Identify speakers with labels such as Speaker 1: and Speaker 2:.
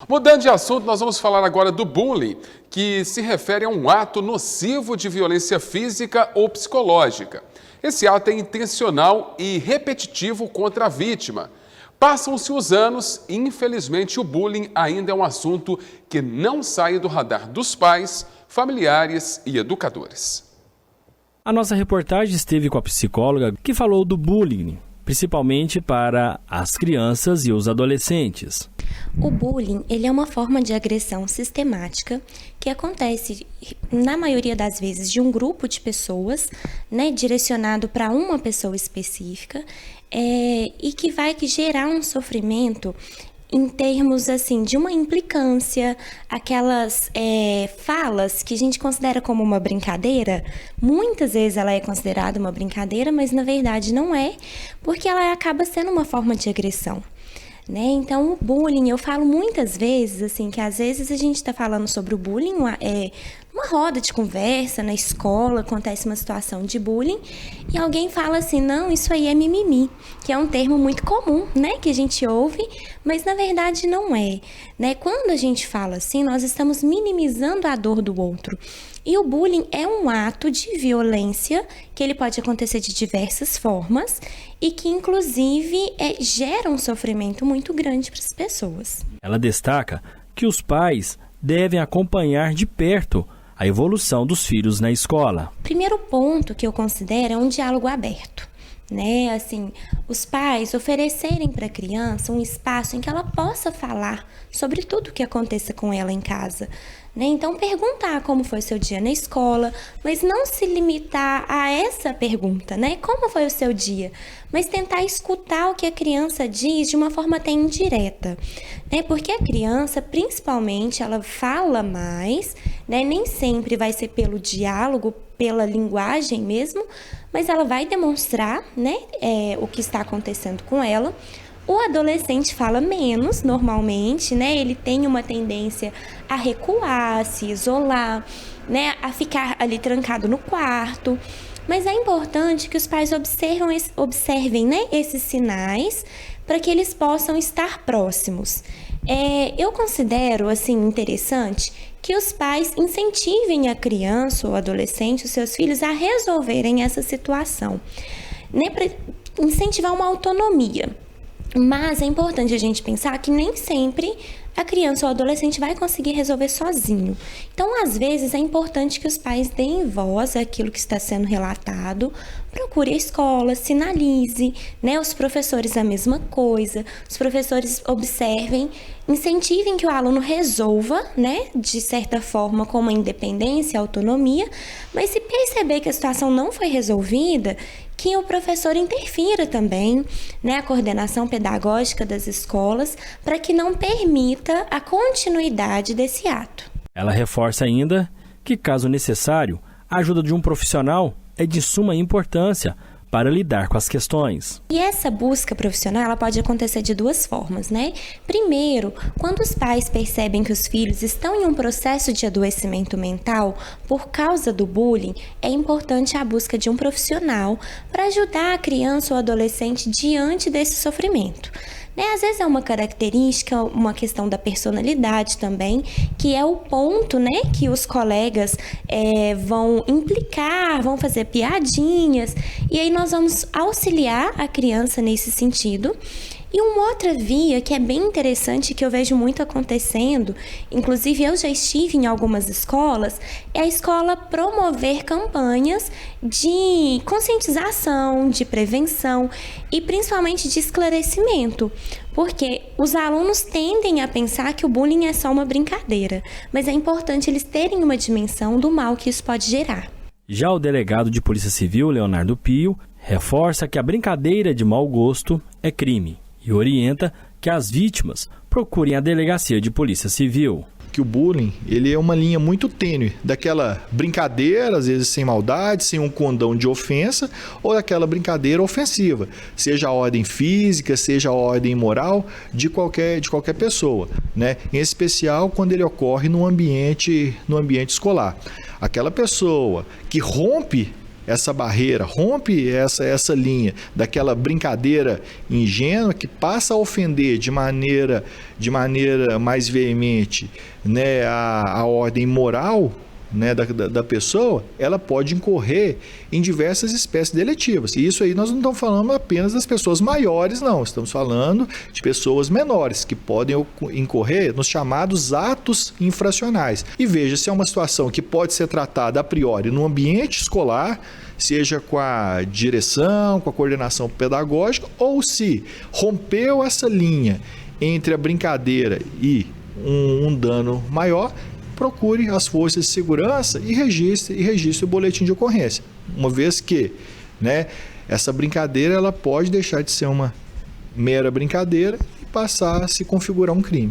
Speaker 1: Mudando de assunto, nós vamos falar agora do bullying, que se refere a um ato nocivo de violência física ou psicológica. Esse ato é intencional e repetitivo contra a vítima. Passam-se os anos e, infelizmente, o bullying ainda é um assunto que não sai do radar dos pais, familiares e educadores.
Speaker 2: A nossa reportagem esteve com a psicóloga que falou do bullying, principalmente para as crianças e os adolescentes.
Speaker 3: O bullying, ele é uma forma de agressão sistemática que acontece, na maioria das vezes, de um grupo de pessoas, direcionado para uma pessoa específica, e que vai gerar um sofrimento em termos assim de uma implicância, aquelas falas que a gente considera como uma brincadeira. Muitas vezes ela é considerada uma brincadeira, mas na verdade não é, porque ela acaba sendo uma forma de agressão. Então, o bullying, eu falo muitas vezes, assim, que às vezes a gente está falando sobre o bullying, numa roda de conversa, na escola, acontece uma situação de bullying, e alguém fala assim, não, isso aí é mimimi, que é um termo muito comum, que a gente ouve, mas na verdade não é. Quando a gente fala assim, nós estamos minimizando a dor do outro. E o bullying é um ato de violência que ele pode acontecer de diversas formas e que, inclusive, gera um sofrimento muito grande para as pessoas.
Speaker 2: Ela destaca que os pais devem acompanhar de perto a evolução dos filhos na escola.
Speaker 3: Primeiro ponto que eu considero é um diálogo aberto. Assim, os pais oferecerem para a criança um espaço em que ela possa falar sobre tudo o que aconteça com ela em casa. Então, perguntar como foi seu dia na escola, mas não se limitar a essa pergunta, como foi o seu dia? Mas tentar escutar o que a criança diz de uma forma até indireta, porque a criança, principalmente, ela fala mais, nem sempre vai ser pelo diálogo, pela linguagem mesmo, mas ela vai demonstrar, o que está acontecendo com ela. O adolescente fala menos, normalmente, ele tem uma tendência a recuar, a se isolar, a ficar ali trancado no quarto. Mas é importante que os pais observem esses sinais para que eles possam estar próximos. Eu considero assim, interessante que os pais incentivem a criança ou adolescente, os seus filhos, a resolverem essa situação, para incentivar uma autonomia. Mas é importante a gente pensar que nem sempre a criança ou adolescente vai conseguir resolver sozinho. Então, às vezes, é importante que os pais deem voz àquilo que está sendo relatado, procure a escola, sinalize, os professores a mesma coisa, os professores observem, incentivem que o aluno resolva, de certa forma, com uma independência, autonomia, mas se perceber que a situação não foi resolvida, que o professor interfira também, a coordenação pedagógica das escolas, para que não permita a continuidade desse ato.
Speaker 2: Ela reforça ainda que, caso necessário, a ajuda de um profissional é de suma importância para lidar com as questões.
Speaker 3: E essa busca profissional ela pode acontecer de duas formas, Primeiro, quando os pais percebem que os filhos estão em um processo de adoecimento mental por causa do bullying, é importante a busca de um profissional para ajudar a criança ou adolescente diante desse sofrimento. Às vezes é uma característica, uma questão da personalidade também, que é o ponto, que os colegas vão implicar, vão fazer piadinhas, e aí nós vamos auxiliar a criança nesse sentido. E uma outra via que é bem interessante, que eu vejo muito acontecendo, inclusive eu já estive em algumas escolas, é a escola promover campanhas de conscientização, de prevenção e principalmente de esclarecimento, porque os alunos tendem a pensar que o bullying é só uma brincadeira, mas é importante eles terem uma dimensão do mal que isso pode gerar.
Speaker 2: Já o delegado de Polícia Civil, Leonardo Pio, reforça que a brincadeira de mau gosto é crime e orienta que as vítimas procurem a delegacia de Polícia Civil.
Speaker 4: Que o bullying, ele é uma linha muito tênue daquela brincadeira, às vezes sem maldade, sem um condão de ofensa, ou daquela brincadeira ofensiva, seja a ordem física, seja a ordem moral de qualquer pessoa, Em especial quando ele ocorre no ambiente escolar. Aquela pessoa que rompe essa barreira, rompe essa linha daquela brincadeira ingênua que passa a ofender de maneira mais veemente, né, a ordem moral, né, da pessoa, ela pode incorrer em diversas espécies deletivas. E isso aí nós não estamos falando apenas das pessoas maiores, não. Estamos falando de pessoas menores, que podem incorrer nos chamados atos infracionais. E veja, se é uma situação que pode ser tratada a priori no ambiente escolar, seja com a direção, com a coordenação pedagógica, ou se rompeu essa linha entre a brincadeira e um dano maior, procure as forças de segurança e registre o boletim de ocorrência. Uma vez que, né, essa brincadeira ela pode deixar de ser uma mera brincadeira e passar a se configurar um crime.